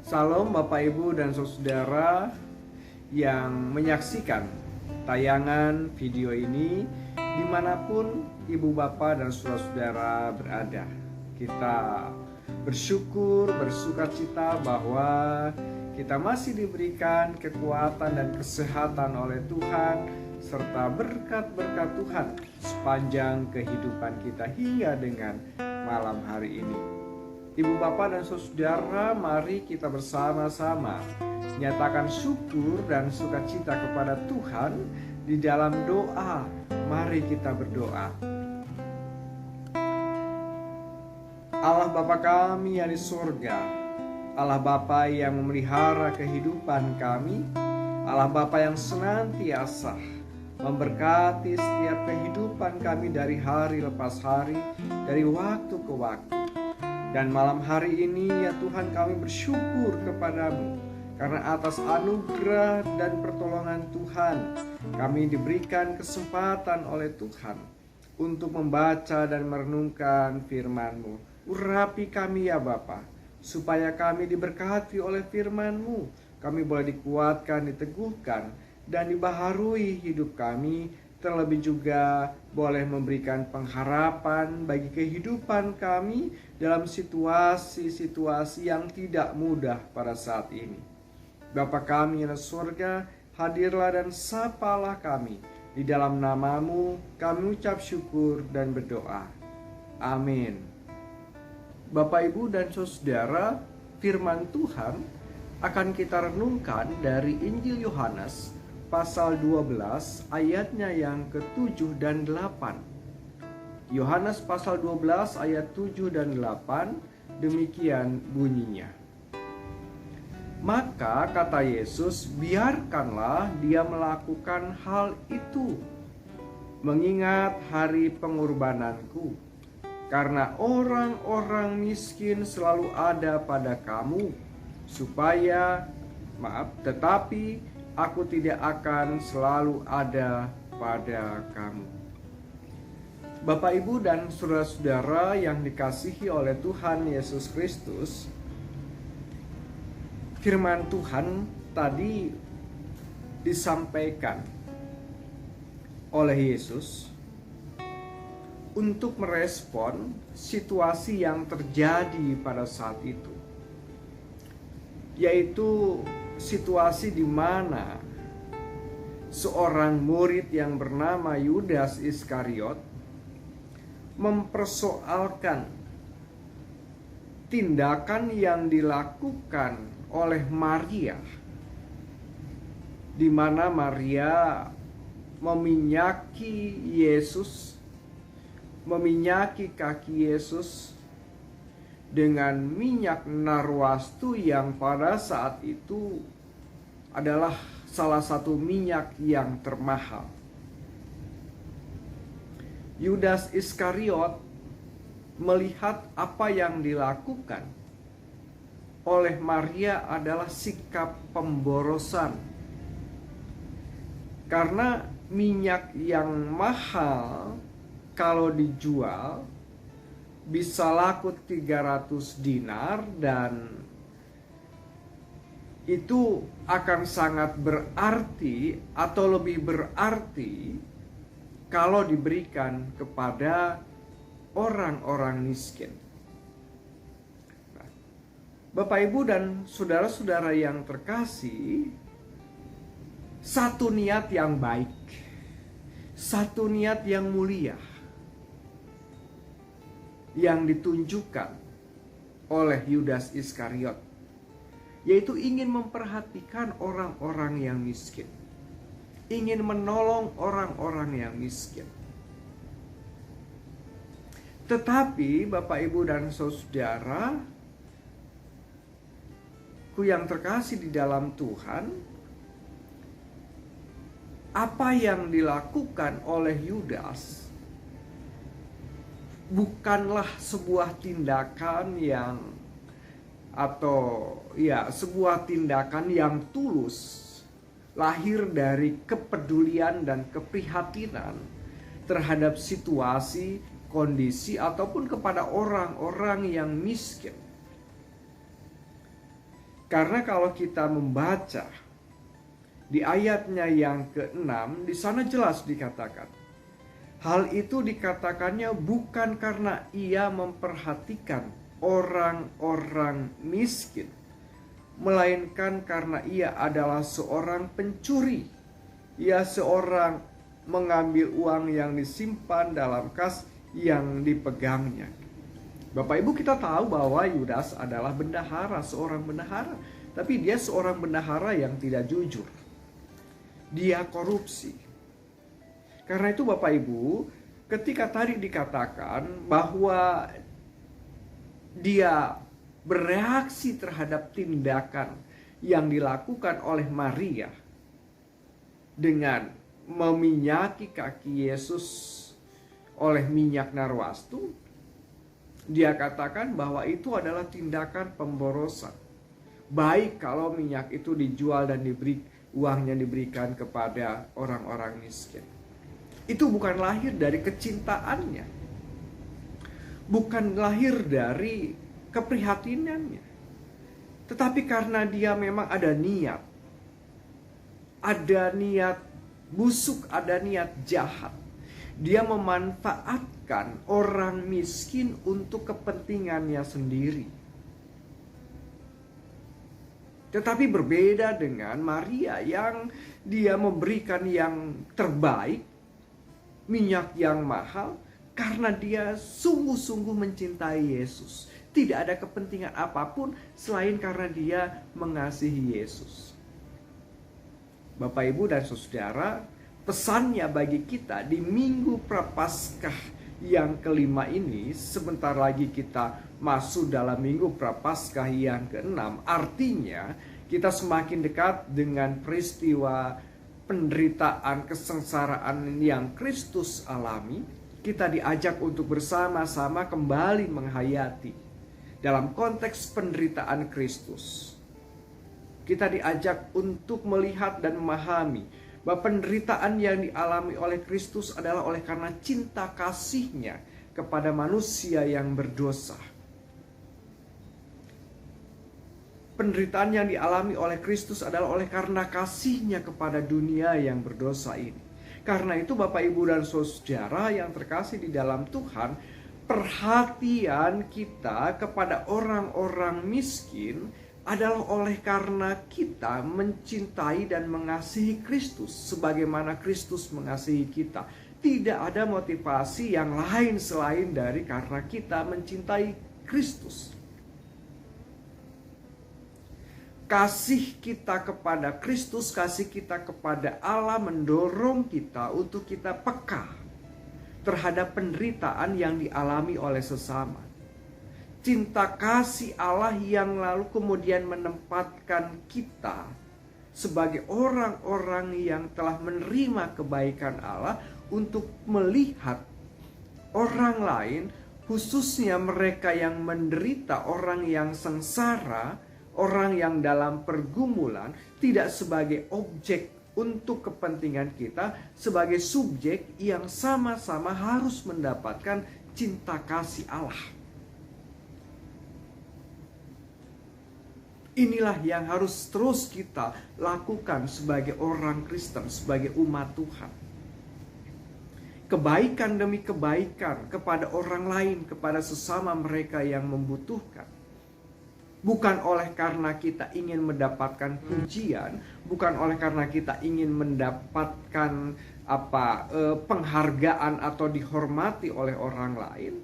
Salam Bapak Ibu dan Saudara yang menyaksikan tayangan video ini dimanapun Ibu Bapak dan Saudara-saudara berada. Kita bersyukur, bersukacita bahwa kita masih diberikan kekuatan dan kesehatan oleh Tuhan serta berkat-berkat Tuhan sepanjang kehidupan kita hingga dengan malam hari ini. Ibu Bapak dan Saudara, mari kita bersama-sama nyatakan syukur dan sukacita kepada Tuhan di dalam doa. Mari kita berdoa. Allah Bapa kami yang di surga, Allah Bapa yang memelihara kehidupan kami, Allah Bapa yang senantiasa memberkati setiap kehidupan kami dari hari lepas hari, dari waktu ke waktu. Dan malam hari ini ya Tuhan, kami bersyukur kepadamu karena atas anugerah dan pertolongan Tuhan kami diberikan kesempatan oleh Tuhan untuk membaca dan merenungkan firman-Mu. Urapi kami ya Bapa, supaya kami diberkati oleh firman-Mu. Kami boleh dikuatkan, diteguhkan, dan dibaharui hidup kami. Terlebih juga boleh memberikan pengharapan bagi kehidupan kami dalam situasi-situasi yang tidak mudah pada saat ini. Bapa kami yang di surga, hadirlah dan sapalah kami. Di dalam nama-Mu kami ucap syukur dan berdoa. Amin. Bapak, Ibu, dan Saudara, firman Tuhan akan kita renungkan dari Injil Yohanes pasal 12 ayatnya yang ke-7 dan 8. Yohanes pasal 12 ayat 7 dan 8 demikian bunyinya. Maka kata Yesus, biarkanlah dia melakukan hal itu, mengingat hari pengorbananku. Karena orang-orang miskin selalu ada pada kamu, tetapi aku tidak akan selalu ada pada kamu. Bapak, Ibu, dan saudara-saudara yang dikasihi oleh Tuhan Yesus Kristus, firman Tuhan tadi disampaikan oleh Yesus untuk merespon situasi yang terjadi pada saat itu, yaitu situasi di mana seorang murid yang bernama Yudas Iskariot mempersoalkan tindakan yang dilakukan oleh Maria, di mana Maria meminyaki Yesus, meminyaki kaki Yesus dengan minyak narwastu yang pada saat itu adalah salah satu minyak yang termahal. Yudas Iskariot melihat apa yang dilakukan oleh Maria adalah sikap pemborosan. Karena minyak yang mahal kalau dijual bisa laku 300 dinar, dan itu akan sangat berarti atau lebih berarti kalau diberikan kepada orang-orang miskin. Bapak, Ibu, dan saudara-saudara yang terkasih, satu niat yang baik, satu niat yang mulia yang ditunjukkan oleh Yudas Iskariot, yaitu ingin memperhatikan orang-orang yang miskin, ingin menolong orang-orang yang miskin. Tetapi Bapak, Ibu, dan saudara ku yang terkasih di dalam Tuhan, apa yang dilakukan oleh Yudas bukanlah sebuah tindakan sebuah tindakan yang tulus, lahir dari kepedulian dan keprihatinan terhadap situasi, kondisi, ataupun kepada orang-orang yang miskin. Karena kalau kita membaca di ayatnya yang ke-6, di sana jelas dikatakan, hal itu dikatakannya bukan karena ia memperhatikan orang-orang miskin, melainkan karena ia adalah seorang pencuri. Ia seorang mengambil uang yang disimpan dalam kas yang dipegangnya. Bapak Ibu, kita tahu bahwa Yudas adalah bendahara, seorang bendahara. Tapi dia seorang bendahara yang tidak jujur. Dia korupsi. Karena itu Bapak Ibu, ketika tadi dikatakan bahwa dia bereaksi terhadap tindakan yang dilakukan oleh Maria dengan meminyaki kaki Yesus oleh minyak narwastu, dia katakan bahwa itu adalah tindakan pemborosan. Baik kalau minyak itu dijual dan uangnya diberikan kepada orang-orang miskin. Itu bukan lahir dari kecintaannya, bukan lahir dari keprihatinannya, tetapi karena dia memang ada niat busuk, ada niat jahat. Dia memanfaatkan orang miskin untuk kepentingannya sendiri. Tetapi berbeda dengan Maria yang dia memberikan yang terbaik, minyak yang mahal, karena dia sungguh-sungguh mencintai Yesus. Tidak ada kepentingan apapun selain karena dia mengasihi Yesus. Bapak, Ibu, dan Saudara, pesannya bagi kita di Minggu Prapaskah yang kelima ini, sebentar lagi kita masuk dalam Minggu Prapaskah yang ke-6. Artinya kita semakin dekat dengan peristiwa penderitaan, kesengsaraan yang Kristus alami. Kita diajak untuk bersama-sama kembali menghayati dalam konteks penderitaan Kristus. Kita diajak untuk melihat dan memahami bahwa penderitaan yang dialami oleh Kristus adalah oleh karena cinta kasih-Nya kepada manusia yang berdosa. Penderitaan yang dialami oleh Kristus adalah oleh karena kasih-Nya kepada dunia yang berdosa ini. Karena itu Bapak, Ibu, dan Saudara yang terkasih di dalam Tuhan, perhatian kita kepada orang-orang miskin adalah oleh karena kita mencintai dan mengasihi Kristus sebagaimana Kristus mengasihi kita. Tidak ada motivasi yang lain selain dari karena kita mencintai Kristus. Kasih kita kepada Kristus, kasih kita kepada Allah mendorong kita untuk kita peka terhadap penderitaan yang dialami oleh sesama. Cinta kasih Allah yang lalu kemudian menempatkan kita sebagai orang-orang yang telah menerima kebaikan Allah untuk melihat orang lain, khususnya mereka yang menderita, orang yang sengsara, orang yang dalam pergumulan, tidak sebagai objek untuk kepentingan kita, sebagai subjek yang sama-sama harus mendapatkan cinta kasih Allah. Inilah yang harus terus kita lakukan sebagai orang Kristen, sebagai umat Tuhan. Kebaikan demi kebaikan kepada orang lain, kepada sesama mereka yang membutuhkan. Bukan oleh karena kita ingin mendapatkan pujian, bukan oleh karena kita ingin mendapatkan penghargaan atau dihormati oleh orang lain,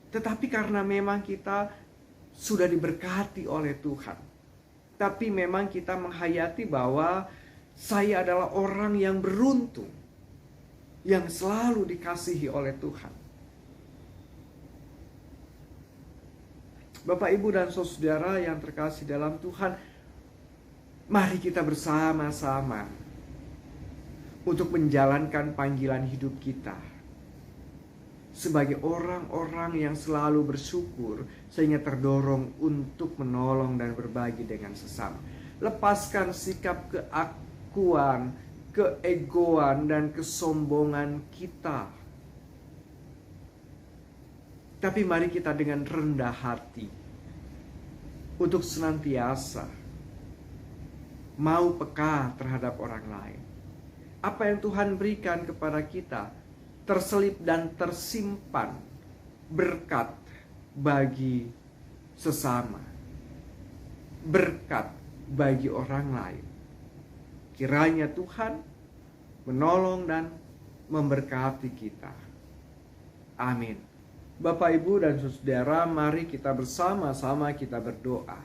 tetapi karena memang kita sudah diberkati oleh Tuhan. Tapi memang kita menghayati bahwa saya adalah orang yang beruntung, yang selalu dikasihi oleh Tuhan. Bapak, Ibu, dan Saudara yang terkasih dalam Tuhan, mari kita bersama-sama untuk menjalankan panggilan hidup kita sebagai orang-orang yang selalu bersyukur, sehingga terdorong untuk menolong dan berbagi dengan sesama. Lepaskan sikap keakuan, keegoan, dan kesombongan kita. Tapi mari kita dengan rendah hati untuk senantiasa mau peka terhadap orang lain. Apa yang Tuhan berikan kepada kita terselip dan tersimpan berkat bagi sesama, berkat bagi orang lain. Kiranya Tuhan menolong dan memberkati kita. Amin. Bapak, Ibu, dan saudara, mari kita bersama-sama kita berdoa.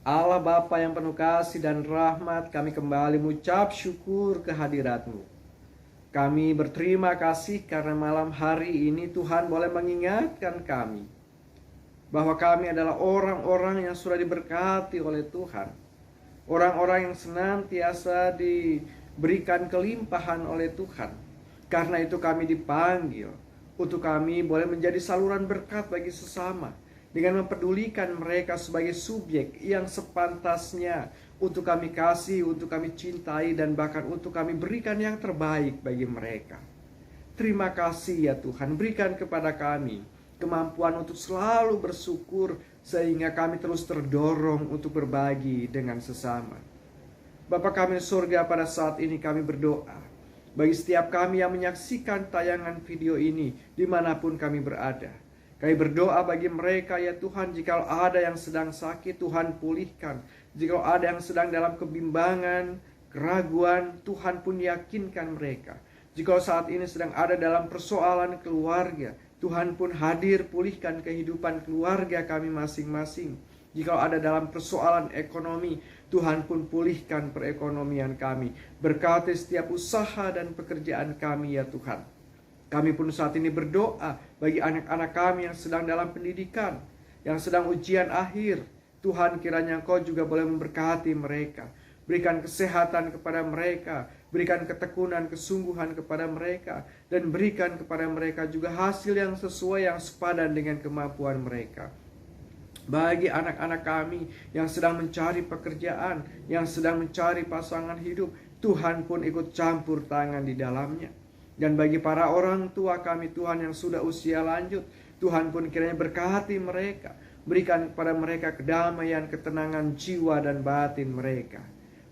Allah Bapa yang penuh kasih dan rahmat, kami kembali mengucap syukur kehadirat-Mu. Kami berterima kasih karena malam hari ini Tuhan boleh mengingatkan kami bahwa kami adalah orang-orang yang sudah diberkati oleh Tuhan. Orang-orang yang senantiasa diberikan kelimpahan oleh Tuhan. Karena itu kami dipanggil untuk kami boleh menjadi saluran berkat bagi sesama, dengan mempedulikan mereka sebagai subjek yang sepantasnya untuk kami kasih, untuk kami cintai, dan bahkan untuk kami berikan yang terbaik bagi mereka. Terima kasih ya Tuhan, berikan kepada kami kemampuan untuk selalu bersyukur sehingga kami terus terdorong untuk berbagi dengan sesama. Bapa kami di surga, pada saat ini kami berdoa bagi setiap kami yang menyaksikan tayangan video ini dimanapun kami berada. Kami berdoa bagi mereka ya Tuhan, jika ada yang sedang sakit, Tuhan pulihkan. Jika ada yang sedang dalam kebimbangan, keraguan, Tuhan pun yakinkan mereka. Jika saat ini sedang ada dalam persoalan keluarga, Tuhan pun hadir pulihkan kehidupan keluarga kami masing-masing. Jika ada dalam persoalan ekonomi, Tuhan pun pulihkan perekonomian kami. Berkati setiap usaha dan pekerjaan kami ya Tuhan. Kami pun saat ini berdoa bagi anak-anak kami yang sedang dalam pendidikan, yang sedang ujian akhir. Tuhan, kiranya Engkau juga boleh memberkati mereka. Berikan kesehatan kepada mereka, berikan ketekunan, kesungguhan kepada mereka, dan berikan kepada mereka juga hasil yang sesuai, yang sepadan dengan kemampuan mereka. Bagi anak-anak kami yang sedang mencari pekerjaan, yang sedang mencari pasangan hidup, Tuhan pun ikut campur tangan di dalamnya. Dan bagi para orang tua kami Tuhan yang sudah usia lanjut, Tuhan pun kiranya berkati mereka. Berikan kepada mereka kedamaian, ketenangan jiwa dan batin mereka.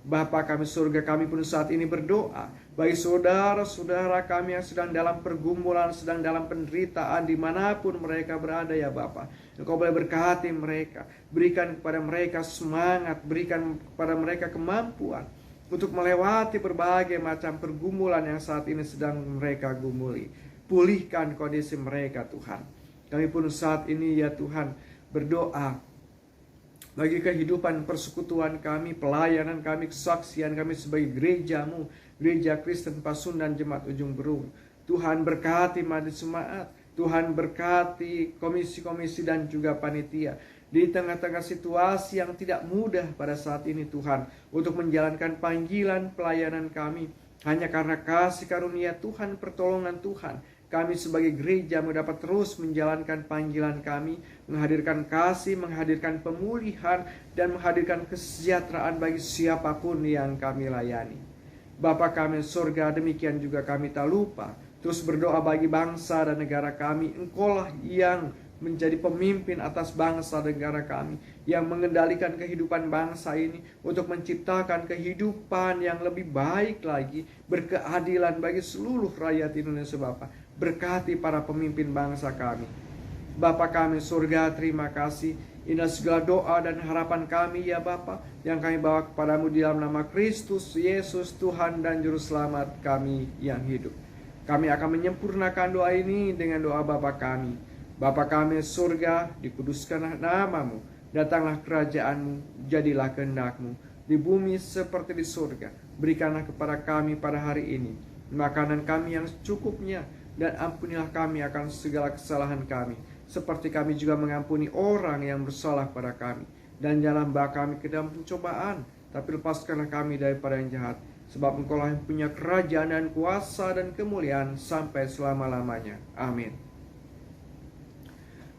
Bapa kami surga, kami pun saat ini berdoa bagi saudara-saudara kami yang sedang dalam pergumulan, sedang dalam penderitaan dimanapun mereka berada ya Bapa. Engkau boleh berkati mereka, berikan kepada mereka semangat, berikan kepada mereka kemampuan untuk melewati berbagai macam pergumulan yang saat ini sedang mereka gumuli. Pulihkan kondisi mereka Tuhan. Kami pun saat ini ya Tuhan berdoa bagi kehidupan persekutuan kami, pelayanan kami, kesaksian kami sebagai gereja-Mu, Gereja Kristen Pasundan Jemaat Ujung Berung. Tuhan berkati majelis jemaat, Tuhan berkati komisi-komisi dan juga panitia. Di tengah-tengah situasi yang tidak mudah pada saat ini Tuhan, untuk menjalankan panggilan pelayanan kami, hanya karena kasih karunia Tuhan, pertolongan Tuhan, kami sebagai gereja mendapat terus menjalankan panggilan kami, menghadirkan kasih, menghadirkan pemulihan, dan menghadirkan kesejahteraan bagi siapapun yang kami layani. Bapa kami surga, demikian juga kami tak lupa terus berdoa bagi bangsa dan negara kami. Engkaulah yang menjadi pemimpin atas bangsa dan negara kami, yang mengendalikan kehidupan bangsa ini untuk menciptakan kehidupan yang lebih baik lagi, berkeadilan bagi seluruh rakyat Indonesia. Bapa, berkati para pemimpin bangsa kami. Bapa kami surga, terima kasih. Inilah segala doa dan harapan kami ya Bapa, yang kami bawa kepadamu di dalam nama Kristus Yesus, Tuhan dan Juru Selamat kami yang hidup. Kami akan menyempurnakan doa ini dengan doa Bapa kami. Bapa kami surga, dikuduskanlah namamu, datanglah kerajaanmu, jadilah kehendak-Mu di bumi seperti di surga. Berikanlah kepada kami pada hari ini makanan kami yang secukupnya, dan ampunilah kami akan segala kesalahan kami, seperti kami juga mengampuni orang yang bersalah pada kami. Dan janganlah membawa kami ke dalam pencobaan, tapi lepaskanlah kami daripada yang jahat. Sebab Engkaulah yang punya kerajaan dan kuasa dan kemuliaan sampai selama-lamanya. Amin.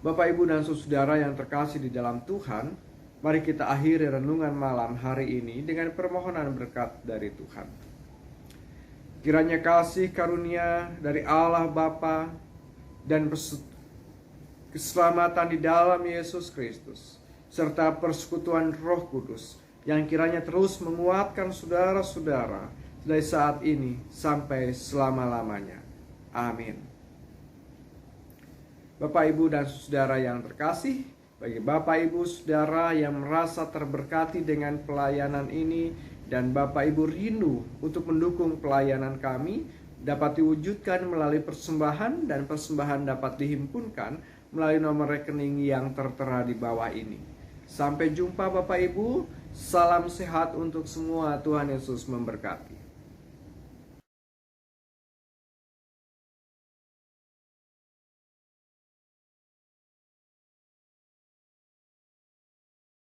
Bapak, Ibu, dan saudara yang terkasih di dalam Tuhan, mari kita akhiri renungan malam hari ini dengan permohonan berkat dari Tuhan. Kiranya kasih karunia dari Allah Bapa dan keselamatan di dalam Yesus Kristus, serta persekutuan Roh Kudus yang kiranya terus menguatkan saudara-saudara dari saat ini sampai selama-lamanya. Amin. Bapak, Ibu, dan saudara yang terkasih, bagi Bapak, Ibu, saudara yang merasa terberkati dengan pelayanan ini dan Bapak, Ibu rindu untuk mendukung pelayanan kami, dapat diwujudkan melalui persembahan, dan persembahan dapat dihimpunkan melalui nomor rekening yang tertera di bawah ini. Sampai jumpa Bapak Ibu, salam sehat untuk semua, Tuhan Yesus memberkati.